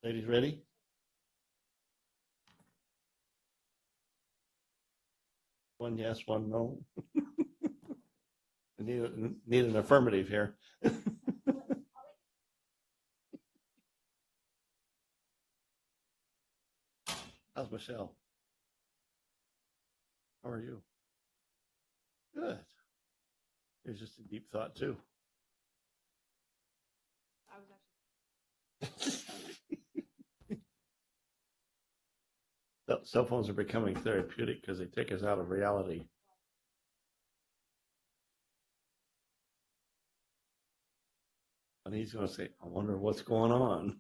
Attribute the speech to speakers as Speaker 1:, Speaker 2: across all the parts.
Speaker 1: Ladies ready? One yes, one no. Need an affirmative here. How's Michelle? How are you? Good. Here's just a deep thought too. Cell phones are becoming therapeutic because they take us out of reality. And he's going to say, I wonder what's going on.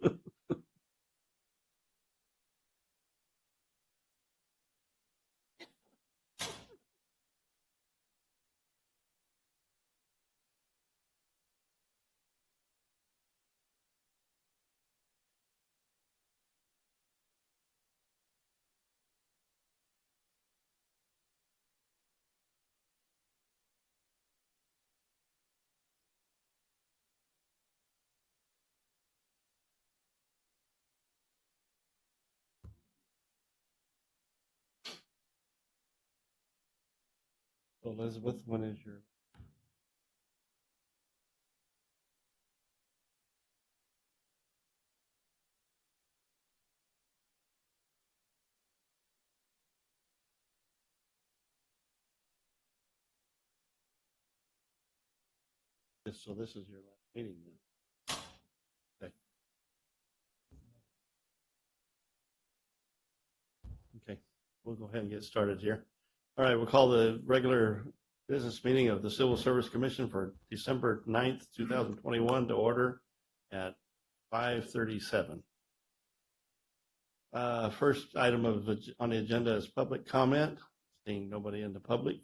Speaker 1: So Elizabeth, when is your so this is your last meeting then? Okay. Okay, we'll go ahead and get started here. All right, we'll call the regular business meeting of the Civil Service Commission for December 9th, 2021 to order at 5:37. First item on the agenda is public comment. Seeing nobody in the public,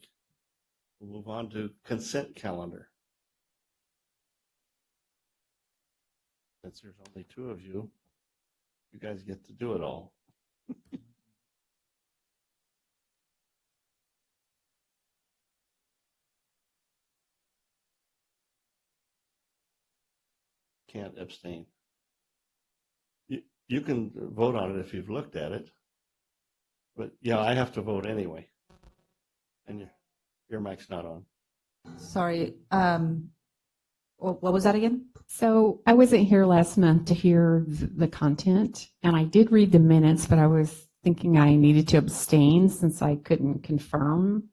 Speaker 1: we'll move on to consent calendar. Since there's only two of you, you guys get to do it all. Can't abstain. You can vote on it if you've looked at it, but yeah, I have to vote anyway. And your mic's not on.
Speaker 2: Sorry, what was that again?
Speaker 3: So I wasn't here last month to hear the content, and I did read the minutes, but I was thinking I needed to abstain since I couldn't confirm.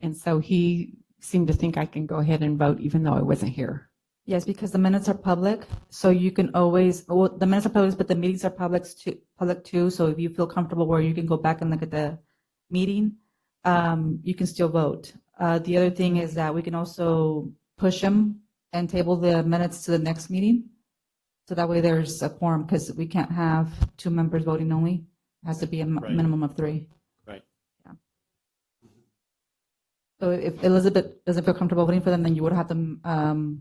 Speaker 3: And so he seemed to think I can go ahead and vote even though I wasn't here.
Speaker 2: Yes, because the minutes are public, so you can always, well, the minutes are public, but the meetings are public too. So if you feel comfortable where you can go back and look at the meeting, you can still vote. The other thing is that we can also push them and table the minutes to the next meeting. So that way there's a quorum, because we can't have two members voting only. It has to be a
Speaker 1: Right.
Speaker 2: minimum of three.
Speaker 1: Right.
Speaker 2: Yeah. So if Elizabeth doesn't feel comfortable voting for them, then you would have to,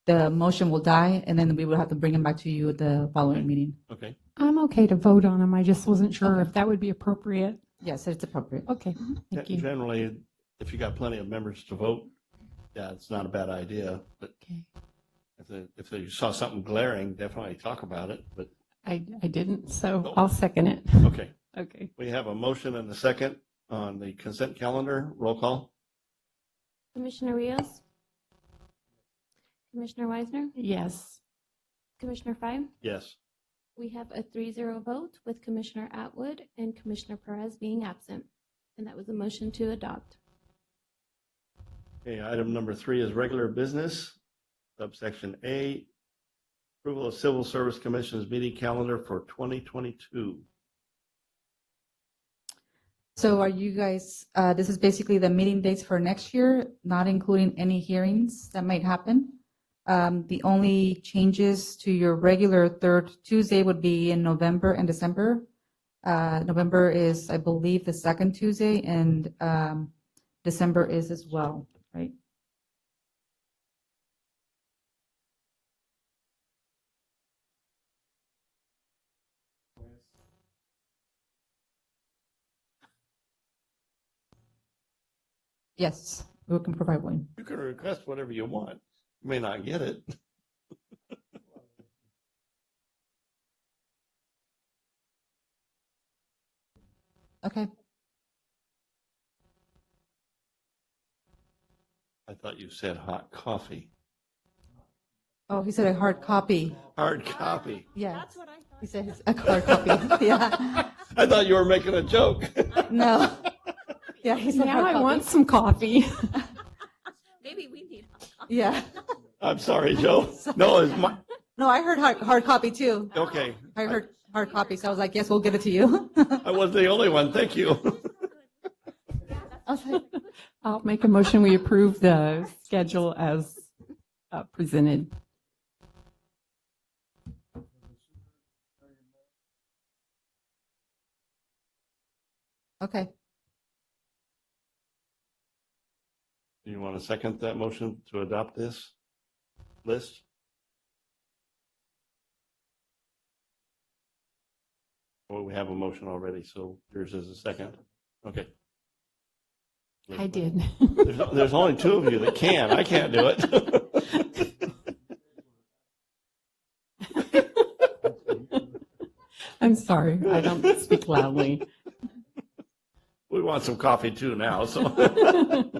Speaker 2: the motion will die, and then we would have to bring them back to you at the following meeting.
Speaker 1: Okay.
Speaker 3: I'm okay to vote on them. I just wasn't sure
Speaker 2: Okay.
Speaker 3: if that would be appropriate.
Speaker 2: Yes, it's appropriate.
Speaker 3: Okay, thank you.
Speaker 1: Generally, if you got plenty of members to vote, yeah, it's not a bad idea. But
Speaker 3: Okay.
Speaker 1: if you saw something glaring, definitely talk about it. But
Speaker 3: I didn't, so
Speaker 1: Oh.
Speaker 3: I'll second it.
Speaker 1: okay,
Speaker 3: Okay.
Speaker 1: we have a motion and a second on the consent calendar. Roll call.
Speaker 4: Commissioner Rios? Commissioner Weisner?
Speaker 3: Yes.
Speaker 4: Commissioner Fry?
Speaker 1: Yes.
Speaker 4: We have a 3-0 vote with Commissioner Atwood and Commissioner Perez being absent. And that was a motion to adopt.
Speaker 1: Okay, item number 3 is regular business, subsection A, approval of Civil Service Commission's meeting calendar for 2022.
Speaker 2: So are you guys, this is basically the meeting dates for next year, not including any hearings that might happen. The only changes to your regular third Tuesday would be in November and December. November is, I believe, the second Tuesday, and December is as well, right? Yes, we can provide one.
Speaker 1: You can request whatever you want. You may not get it.
Speaker 2: Okay.
Speaker 1: I thought you said hot coffee.
Speaker 2: Oh, he said a hard copy.
Speaker 1: Hard copy.
Speaker 2: Yeah. He said a hard copy. Yeah.
Speaker 1: I thought you were making a joke.
Speaker 2: No. Yeah, he said
Speaker 3: Now
Speaker 2: hard
Speaker 3: I
Speaker 2: copy.
Speaker 3: want some coffee.
Speaker 4: Maybe we need
Speaker 2: Yeah.
Speaker 1: I'm sorry, Joe. No, it's my,
Speaker 2: No, I heard hard copy too.
Speaker 1: okay.
Speaker 2: I heard hard copy, so I was like, yes, we'll give it to you.
Speaker 1: I wasn't the only one. Thank you.
Speaker 2: I was like,
Speaker 3: I'll make a motion, we approve the schedule as presented.
Speaker 2: okay.
Speaker 1: Do you want to second that motion to adopt this list? Well, we have a motion already, so yours is a second. Okay.
Speaker 3: I did.
Speaker 1: There's only two of you that can. I can't do it.
Speaker 3: I'm sorry, I don't speak loudly.
Speaker 1: We want some coffee too now, so.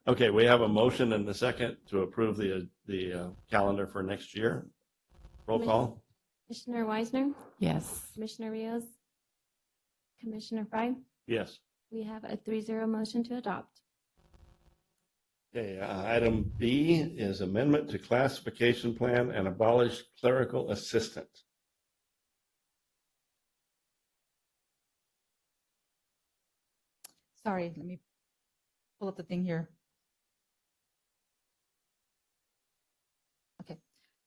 Speaker 1: Okay, we have a motion and a second to approve the calendar for next year. Roll call?
Speaker 4: Commissioner Weisner,
Speaker 3: Yes.
Speaker 4: Commissioner Rios, Commissioner Fry.
Speaker 1: Yes.
Speaker 4: We have a 3-0 motion to adopt.
Speaker 1: Okay, item B is amendment to classification plan and abolish clerical assistant.
Speaker 2: Sorry, let me pull up the thing here. Okay.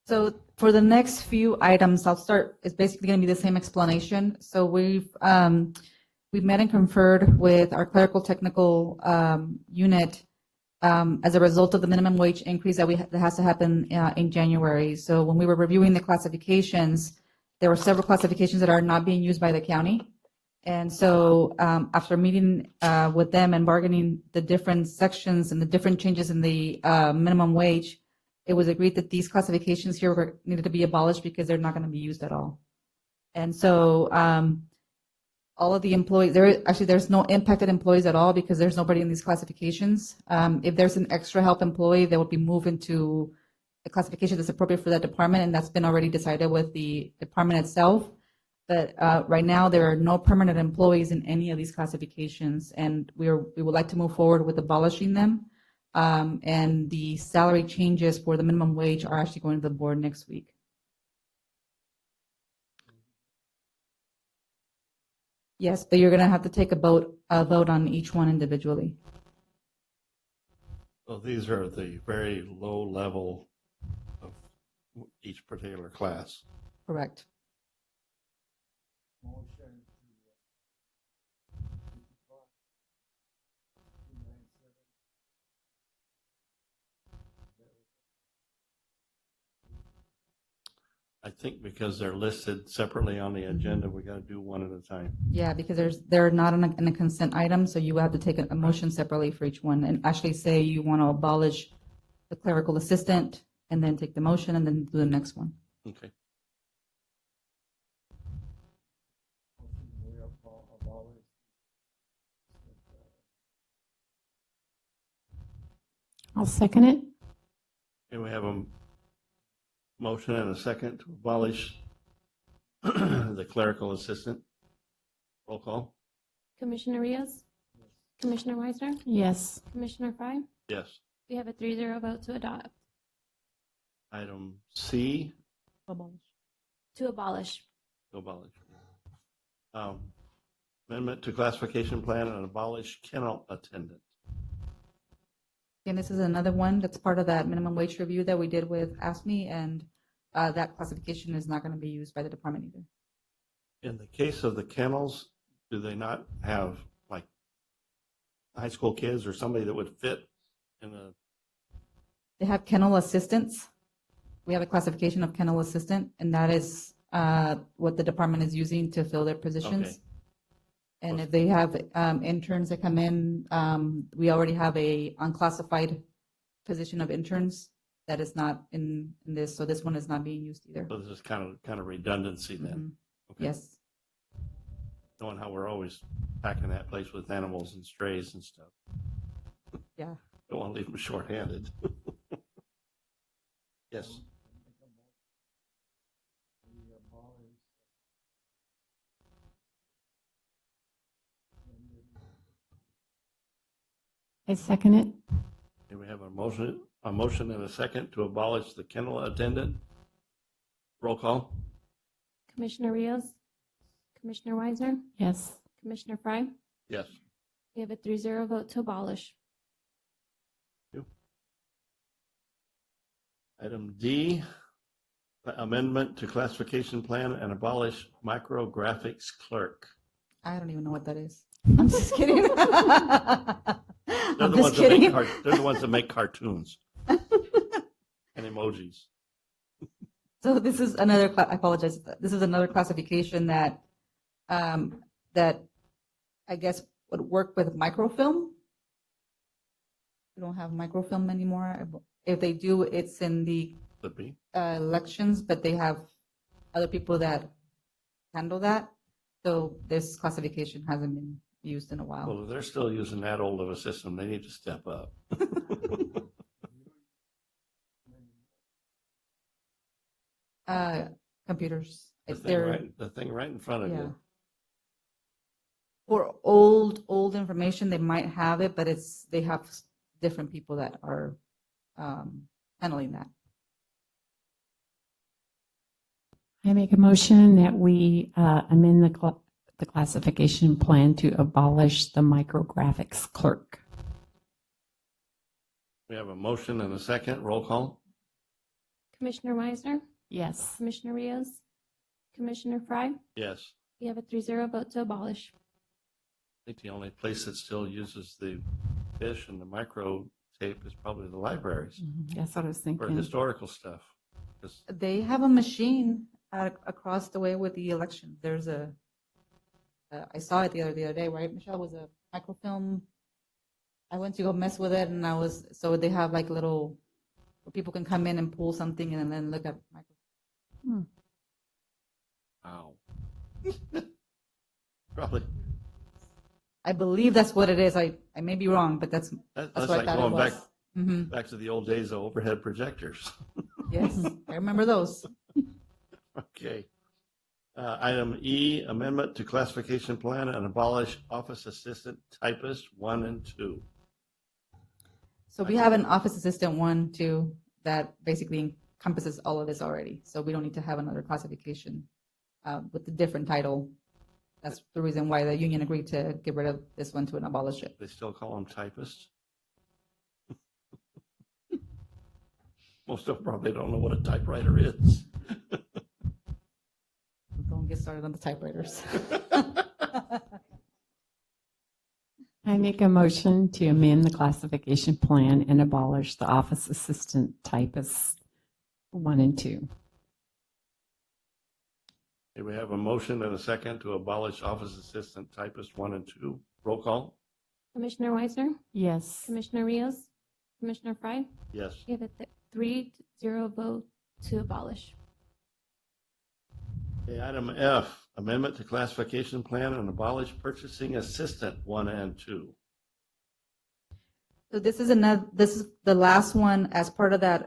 Speaker 2: So for the next few items, I'll start, it's basically going to be the same explanation. So we've met and conferred with our clerical technical unit as a result of the minimum wage increase that has to happen in January. So when we were reviewing the classifications, there were several classifications that are not being used by the county. And so after meeting with them and bargaining the different sections and the different changes in the minimum wage, it was agreed that these classifications here needed to be abolished because they're not going to be used at all. And so all of the employees, there's no impacted employees at all because there's nobody in these classifications. If there's an extra help employee, they would be moved into a classification that's appropriate for that department, and that's been already decided with the department itself. But right now, there are no permanent employees in any of these classifications, and we would like to move forward with abolishing them. And the salary changes for the minimum wage are actually going to the board next week. Yes, but you're going to have to take a vote on each one individually.
Speaker 1: So these are the very low level of each particular class.
Speaker 2: Correct.
Speaker 1: I think because they're listed separately on the agenda, we got to do one at a time.
Speaker 2: Yeah, because they're not in a consent item, so you have to take a motion separately for each one and actually say you want to abolish the clerical assistant and then take the motion and then do the next one.
Speaker 1: Okay.
Speaker 3: I'll second it.
Speaker 1: Okay, we have a motion and a second to abolish the clerical assistant. Roll call?
Speaker 4: Commissioner Rios, Commissioner Weisner,
Speaker 3: Yes.
Speaker 4: Commissioner Fry.
Speaker 1: Yes.
Speaker 4: We have a 3-0 vote to adopt,
Speaker 1: Item C,
Speaker 4: to abolish.
Speaker 1: to abolish. Amendment to classification plan and abolish kennel attendant.
Speaker 2: And this is another one that's part of that minimum wage review that we did with ASME, and that classification is not going to be used by the department either.
Speaker 1: In the case of the kennels, do they not have like high school kids or somebody that would fit in a,
Speaker 2: They have kennel assistants. We have a classification of kennel assistant, and that is what the department is using to fill their positions.
Speaker 1: Okay.
Speaker 2: And if they have interns that come in, we already have a unclassified position of interns that is not in this, so this one is not being used either.
Speaker 1: so this is kind of redundancy then?
Speaker 2: Mhm.
Speaker 1: Okay.
Speaker 2: Yes.
Speaker 1: knowing how we're always packing that place with animals and strays and stuff.
Speaker 2: Yeah.
Speaker 1: Don't want to leave them shorthanded. Yes.
Speaker 3: I second it.
Speaker 1: Okay, we have a motion and a second to abolish the kennel attendant. Roll call.
Speaker 4: Commissioner Rios, Commissioner Weisner,
Speaker 3: Yes.
Speaker 4: Commissioner Fry.
Speaker 1: Yes.
Speaker 4: We have a 3-0 vote to abolish.
Speaker 1: Item D, amendment to classification plan and abolish micrographics clerk.
Speaker 2: I don't even know what that is. I'm just kidding.
Speaker 1: They're
Speaker 2: I'm
Speaker 1: the
Speaker 2: just
Speaker 1: ones that make
Speaker 2: kidding.
Speaker 1: they're the ones that make cartoons and emojis.
Speaker 2: So this is another, I apologize. This is another classification that, that I guess would work with microfilm. We don't have microfilm anymore. If they do, it's in the
Speaker 1: Could be.
Speaker 2: elections, but they have other people that handle that. So this classification hasn't been used in a while.
Speaker 1: Well, if they're still using that old of a system, they need to step up.
Speaker 2: Computers.
Speaker 1: The thing right in front of
Speaker 2: Yeah.
Speaker 1: you.
Speaker 2: For old information, they might have it, but they have different people that are handling that.
Speaker 3: I make a motion that we amend the classification plan to abolish the micrographics clerk.
Speaker 1: We have a motion and a second. Roll call.
Speaker 4: Commissioner Weisner,
Speaker 3: Yes.
Speaker 4: Commissioner Rios, Commissioner Fry.
Speaker 1: Yes.
Speaker 4: We have a 3-0 vote to abolish.
Speaker 1: I think the only place that still uses the fish and the micro tape is probably the libraries
Speaker 3: That's what I was
Speaker 1: for
Speaker 3: thinking.
Speaker 1: historical stuff. 'Cause
Speaker 2: They have a machine across the way with the election. There's I saw it the other day, right, Michelle? Was a microfilm. I went to go mess with it, and so they have like little, where people can come in and pull something and then look at micro.
Speaker 1: Wow. Probably.
Speaker 2: I believe that's what it is. I may be wrong, but that's
Speaker 1: That's
Speaker 2: what I
Speaker 1: like
Speaker 2: thought it
Speaker 1: going
Speaker 2: was.
Speaker 1: back
Speaker 2: Hmm.
Speaker 1: back to the old days of overhead projectors.
Speaker 2: Yes, I remember those.
Speaker 1: Okay. Item E, amendment to classification plan and abolish office assistant typist 1 and 2.
Speaker 2: So we have an office assistant 1, 2 that basically encompasses all of this already. So we don't need to have another classification with a different title. That's the reason why the union agreed to get rid of this one to abolish it.
Speaker 1: They still call them typists. Most of them probably don't know what a typewriter is.
Speaker 2: Don't get started on the typewriters.
Speaker 3: I make a motion to amend the classification plan and abolish the office assistant typists 1 and 2.
Speaker 1: Okay, we have a motion and a second to abolish office assistant typist 1 and 2. Roll call.
Speaker 4: Commissioner Weisner,
Speaker 3: Yes.
Speaker 4: Commissioner Rios, Commissioner Fry.
Speaker 1: Yes.
Speaker 4: We have a 3-0 vote to abolish.
Speaker 1: Okay, item F, amendment to classification plan and abolish purchasing assistant 1 and 2.
Speaker 2: So this is the last one as part of that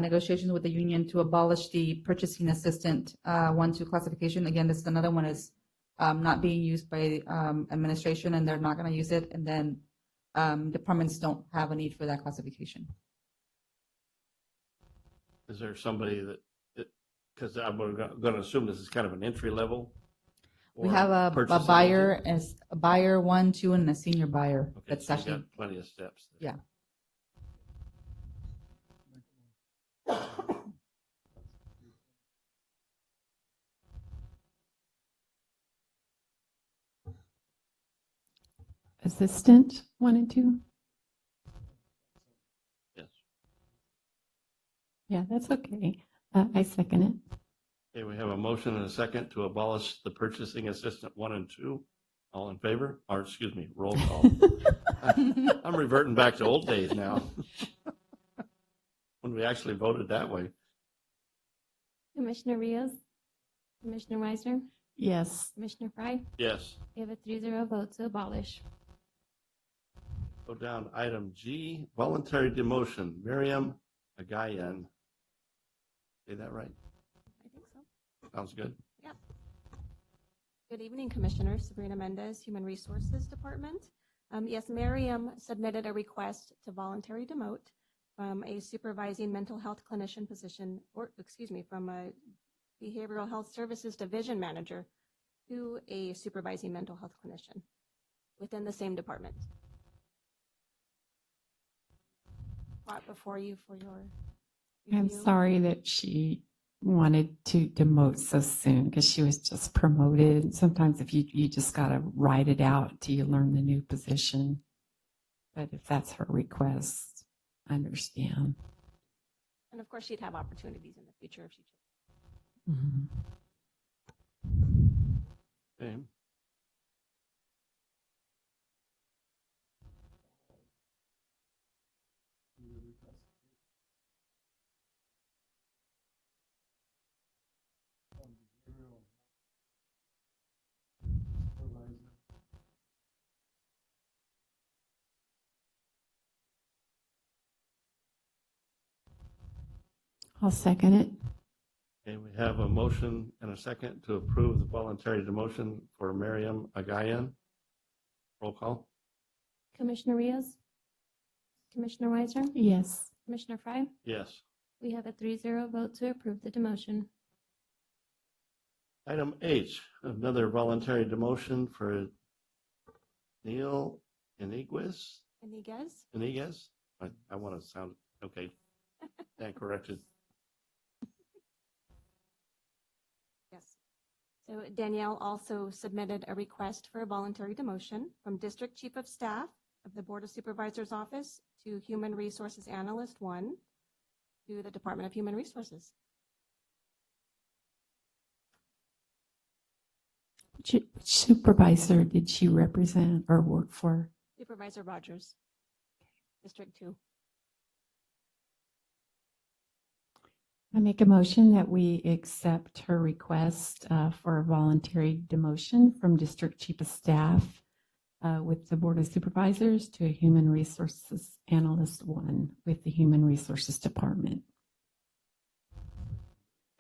Speaker 2: negotiations with the union to abolish the purchasing assistant 1, 2 classification. Again, this is another one is not being used by administration, and they're not going to use it. And then departments don't have a need for that classification.
Speaker 1: Is there somebody that, because I'm going to assume this is kind of an entry level?
Speaker 2: We
Speaker 1: or
Speaker 2: have a
Speaker 1: purchasing
Speaker 2: buyer
Speaker 1: agent?
Speaker 2: as a buyer 1, 2, and a senior buyer.
Speaker 1: Okay,
Speaker 2: That's
Speaker 1: so you
Speaker 2: actually
Speaker 1: got plenty of steps there.
Speaker 2: yeah.
Speaker 3: Assistant 1 and 2?
Speaker 1: Yes.
Speaker 3: Yeah, that's okay. I second it.
Speaker 1: Okay, we have a motion and a second to abolish the purchasing assistant 1 and 2. All in favor? Or, excuse me, roll call. I'm reverting back to old days now. When we actually voted that way.
Speaker 4: Commissioner Rios, Commissioner Weisner,
Speaker 3: Yes.
Speaker 4: Commissioner Fry?
Speaker 1: Yes.
Speaker 4: We have a 3-0 vote to abolish.
Speaker 1: Go down to item G, voluntary demotion, Miriam Agayan. Say that right?
Speaker 5: I think so.
Speaker 1: Sounds good.
Speaker 5: Good evening, Commissioners. Sabrina Mendez, Human Resources Department. Yes, Miriam submitted a request to voluntary demote from a supervising mental health clinician position, or excuse me, from a behavioral health services division manager to a supervising mental health clinician within the same department. Brought before you for your
Speaker 3: I'm
Speaker 5: review.
Speaker 3: sorry that she wanted to demote so soon because she was just promoted. Sometimes if you just got to ride it out till you learn the new position. But if that's her request, I understand.
Speaker 5: And of course, she'd have opportunities in the future if she chose.
Speaker 3: Mhm.
Speaker 1: Okay.
Speaker 3: I'll second it.
Speaker 1: Okay, we have a motion and a second to approve the voluntary demotion for Miriam Agayan. Roll call.
Speaker 4: Commissioner Rios? Commissioner Weiser?
Speaker 3: Yes.
Speaker 4: Commissioner Fry?
Speaker 1: Yes.
Speaker 4: We have a 3-0 vote to approve the demotion.
Speaker 1: Item H, another voluntary demotion for Neil Iniguez.
Speaker 5: Iniguez?
Speaker 1: I want to sound, okay. Stand corrected.
Speaker 5: Yes. So Danielle also submitted a request for a voluntary demotion from District Chief of Staff of the Board of Supervisors Office to Human Resources Analyst 1 to the Department of Human Resources.
Speaker 3: Which supervisor did she represent or work for?
Speaker 5: Supervisor Rogers, District 2.
Speaker 3: I make a motion that we accept her request for a voluntary demotion from District Chief of Staff with the Board of Supervisors to a Human Resources Analyst 1 with the Human Resources Department.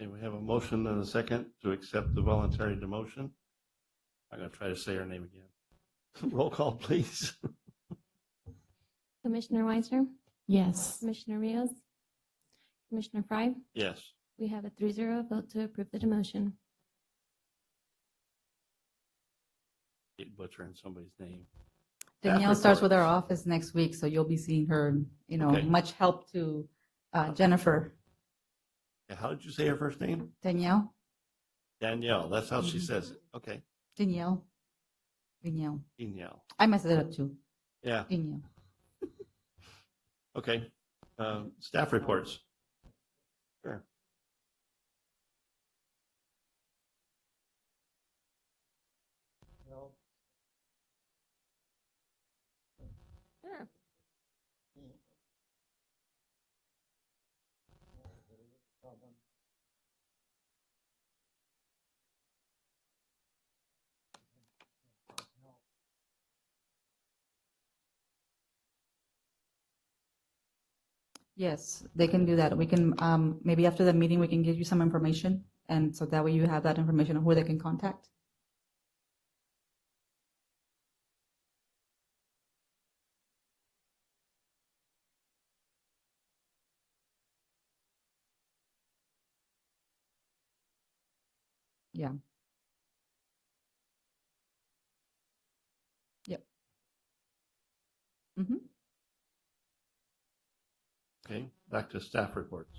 Speaker 1: Okay, we have a motion and a second to accept the voluntary demotion. I'm going to try to say her name again. Roll call, please.
Speaker 4: Commissioner Weiser?
Speaker 3: Yes.
Speaker 4: Commissioner Rios? Commissioner Fry?
Speaker 1: Yes.
Speaker 4: We have a 3-0 vote to approve the demotion.
Speaker 1: Keep butchering somebody's name.
Speaker 2: Danielle starts with our
Speaker 1: reports.
Speaker 2: office next week, so you'll be seeing her,
Speaker 1: Okay.
Speaker 2: much help to Jennifer.
Speaker 1: Yeah, how did you say her first name?
Speaker 2: Danielle?
Speaker 1: Danielle. That's how she
Speaker 2: Mhm.
Speaker 1: says it. Okay.
Speaker 2: Danielle. Danielle.
Speaker 1: Danielle.
Speaker 2: I messed it up too.
Speaker 1: Yeah.
Speaker 2: Danielle.
Speaker 1: Okay. Staff reports. Sure.
Speaker 5: Sure.
Speaker 2: Yes, they can do that. We can, maybe after the meeting, we can give you some information. And so that way you have that information of who they can contact. Yeah. Yep. Mm-hmm.
Speaker 1: Okay. Back to staff reports.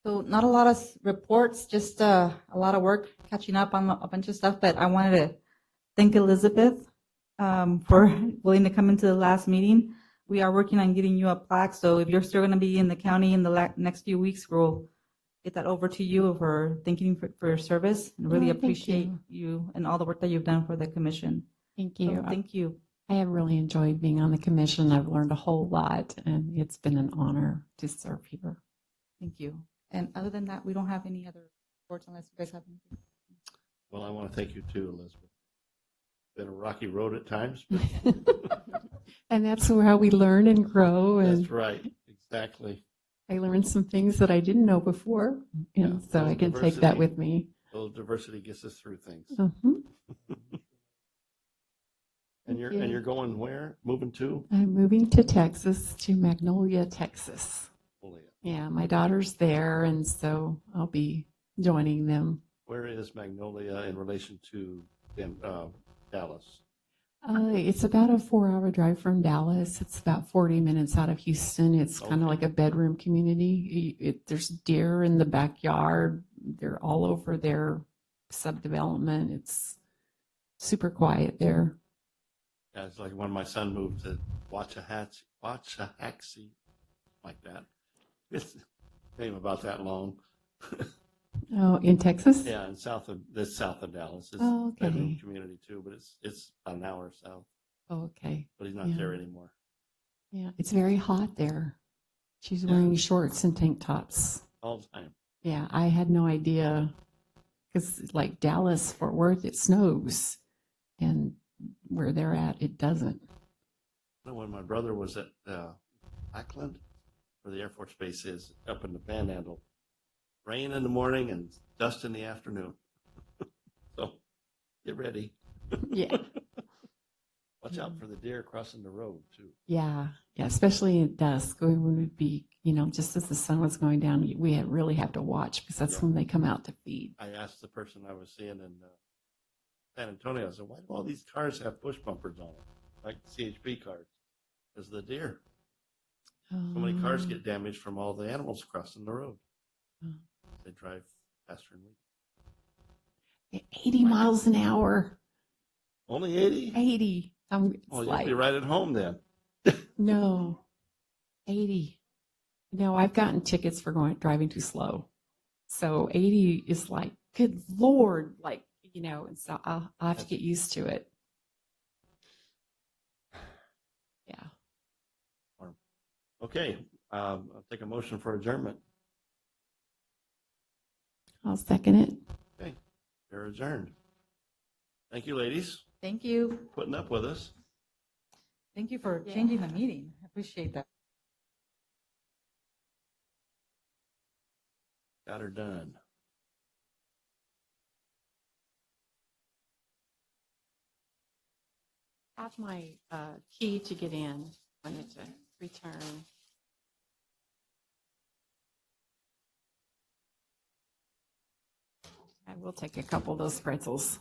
Speaker 2: So not a lot of reports, just a lot of work catching up on a bunch of stuff. But I wanted to thank Elizabeth for willing to come into the last meeting. We are working on getting you a plaque. So if you're still going to be in the county in the next few weeks, we'll get that over to you for thanking for your service. And really
Speaker 3: Oh, thank
Speaker 2: appreciate
Speaker 3: you.
Speaker 2: you and all the work that you've done for the commission.
Speaker 3: Thank
Speaker 2: So
Speaker 3: you.
Speaker 2: thank you.
Speaker 3: I have really enjoyed being on the commission. I've learned a whole lot, and it's been an honor to serve here.
Speaker 2: Thank you. And other than that, we don't have any other reports unless you guys have anything.
Speaker 1: Well, I want to thank you too, Elizabeth. Been a rocky road at times, but
Speaker 3: And that's how we learn and grow. And
Speaker 1: that's right. Exactly.
Speaker 3: I learned some things that I didn't know before. And
Speaker 1: Yeah,
Speaker 3: so
Speaker 1: well,
Speaker 3: I can take that
Speaker 1: diversity.
Speaker 3: with me.
Speaker 1: A little diversity gets us through things.
Speaker 3: Mhm.
Speaker 1: And you're going where? Moving to?
Speaker 3: I'm moving to Texas, to Magnolia, Texas.
Speaker 1: Holy-
Speaker 3: Yeah, my daughter's there, and so I'll be joining them.
Speaker 1: Where is Magnolia in relation to Dallas?
Speaker 3: It's about a 4-hour drive from Dallas. It's about 40 minutes out of Houston. It's kind of
Speaker 1: Okay.
Speaker 3: like a bedroom community. There's deer in the backyard. They're all over their subdevelopment. It's super quiet there.
Speaker 1: Yeah, it's like when my son moved to Waxahachie, like that. It's name about that long.
Speaker 3: Oh, in Texas?
Speaker 1: Yeah, and south of Dallas. It's
Speaker 3: Oh,
Speaker 1: a bedroom
Speaker 3: okay.
Speaker 1: community too, but it's about an hour south.
Speaker 3: Oh, okay.
Speaker 1: But he's not
Speaker 3: Yeah.
Speaker 1: there anymore.
Speaker 3: Yeah, it's very hot there. She's
Speaker 1: Yeah.
Speaker 3: wearing shorts and tank tops.
Speaker 1: All the time.
Speaker 3: Yeah, I had no idea because, like Dallas, Fort Worth, it snows, and where they're at, it doesn't.
Speaker 1: When my brother was at Lackland, where the Air Force Base is, up in the Panhandle, rain in the morning and dust in the afternoon. So get ready.
Speaker 3: Yeah.
Speaker 1: Watch out for the deer crossing the road too.
Speaker 3: Yeah, especially at dusk when we would be, just as the sun was going down, we really have to watch because that's
Speaker 1: Yeah.
Speaker 3: when they come out to feed.
Speaker 1: I asked the person I was seeing in San Antonio, I said, why do all these cars have push bumpers on them, like CHP cars? Because the deer. So many cars get damaged from all the animals crossing the road.
Speaker 3: Oh.
Speaker 1: They drive faster than we.
Speaker 3: 80 miles an hour.
Speaker 1: Only 80?
Speaker 3: 80. It's
Speaker 1: Well, you'll
Speaker 3: like,
Speaker 1: be right at home then.
Speaker 3: no, 80. No, I've gotten tickets for driving too slow. So 80 is like, good Lord, and so I'll have to get used to it. Yeah.
Speaker 1: Okay, I'll take a motion for adjournment.
Speaker 3: I'll second it.
Speaker 1: Okay, you're adjourned. Thank you, ladies,
Speaker 2: Thank you.
Speaker 1: for putting up with us.
Speaker 2: Thank you for
Speaker 5: Yeah.
Speaker 2: changing the meeting. I appreciate that.
Speaker 1: Got her done.
Speaker 3: Have my key to get in. I need to return. I will take a couple of those pretzels.